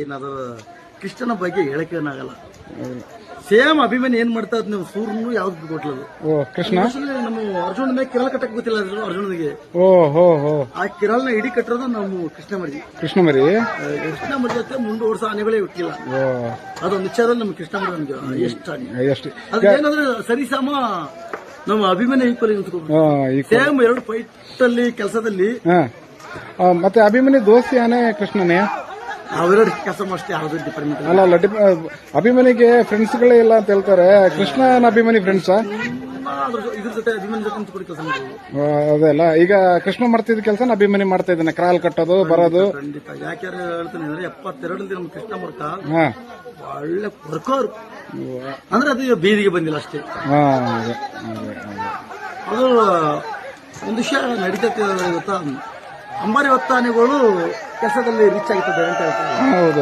ಏನಾದ್ರು ಕೃಷ್ಣನ ಬಗ್ಗೆ ಹೇಳಕ್ಕೇನಾಗಲ್ಲ. ಸೇಮ್ ಅಭಿಮಾನಿ ಏನ್ ಮಾಡ್ತಾ ಇದ್ ನೀವು ಸೂರ್ಯನು ಯಾವ್ದು ಕೊಟ್ಲದು ಕೃಷ್ಣ ನಮ್ಮ ಅರ್ಜುನ ಮೇಲೆ ಕಿರಲ್ ಕಟ್ಟಕ್ ಗೊತ್ತಿಲ್ಲ ಅರ್ಜುನನಿಗೆ. ಆ ಕಿರಲ್ನ ಇಡೀ ಕಟ್ಟಿರೋದು ನಾವು ಕೃಷ್ಣ ಮರಿ ಜೊತೆ ಮುಂದುವರ್ಸ ಆನೆಗಳೇ ಹುಟ್ಟಿಲ್ಲ. ಅದೊಂದು ವಿಚಾರದಲ್ಲಿ ನಮ್ಮ ಕೃಷ್ಣ ಮರಿ ನಮ್ಗೆ ಎಷ್ಟು ಅದೇನಂದ್ರೆ ಸರಿಸಮ ನಮ್ಮ ಅಭಿಮಾನಿ ಈಕ್ವಲ್ ಸೇಮ್ ಎರಡು ಫೈಟ್ ಅಲ್ಲಿ ಕೆಲಸದಲ್ಲಿ. ಮತ್ತೆ ಅಭಿಮಾನಿ ದೋಸ್ತಿ ಆನೆ ಕೃಷ್ಣನೇ ಅವೆರಡು ಕೆಲಸ ಅಷ್ಟೇ ಯಾವ್ದು ಡಿಪಾರ್ಟ್ಮೆಂಟ್ ಅಲ್ಲ. ಅಭಿಮಾನಿಗೆ ಫ್ರೆಂಡ್ಸ್ ಗಳೇ ಇಲ್ಲ ಅಂತ ಹೇಳ್ತಾರೆ. ಕೃಷ್ಣನ ಅಭಿಮಾನಿ ಫ್ರೆಂಡ್ಸ್ ಇದ್ರ ಜೊತೆ ಅಭಿಮಾನಿ ಜೊತೆ ಕೆಲಸ ಮಾಡೋದು ಅದೆಲ್ಲ. ಈಗ ಕೃಷ್ಣ ಮಾಡ್ತಿದ್ದ ಕೆಲಸ ಅಭಿಮಾನಿ ಮಾಡ್ತಾ ಇದ್ದಾನೆ, ಕ್ರಾಲ್ ಕಟ್ಟೋದು ಬರೋದು. ಖಂಡಿತ. ಯಾಕೆ ಹೇಳ್ತೀನಿ ಅಂದ್ರೆ 72 ನಮ್ಮ ಕೃಷ್ಣ ವರ್ಕ ಒಳ್ಳೆ ವರ್ಕರ್ ಅಂದ್ರೆ ಅದು ಬೀದಿಗೆ ಬಂದಿಲ್ಲ ಅಷ್ಟೇ. ಅದು ಒಂದು ವಿಷಯ ನಡೀತೈತೆ ಗೊತ್ತಾ, ಅಂಬಾರಿ ಹೊತ್ತಾನೆಗಳು ಕೆಲಸದಲ್ಲಿ ರೀಚ್ ಆಗ್ತದೆ ಅಂತ ಹೇಳ್ತಾರೆ.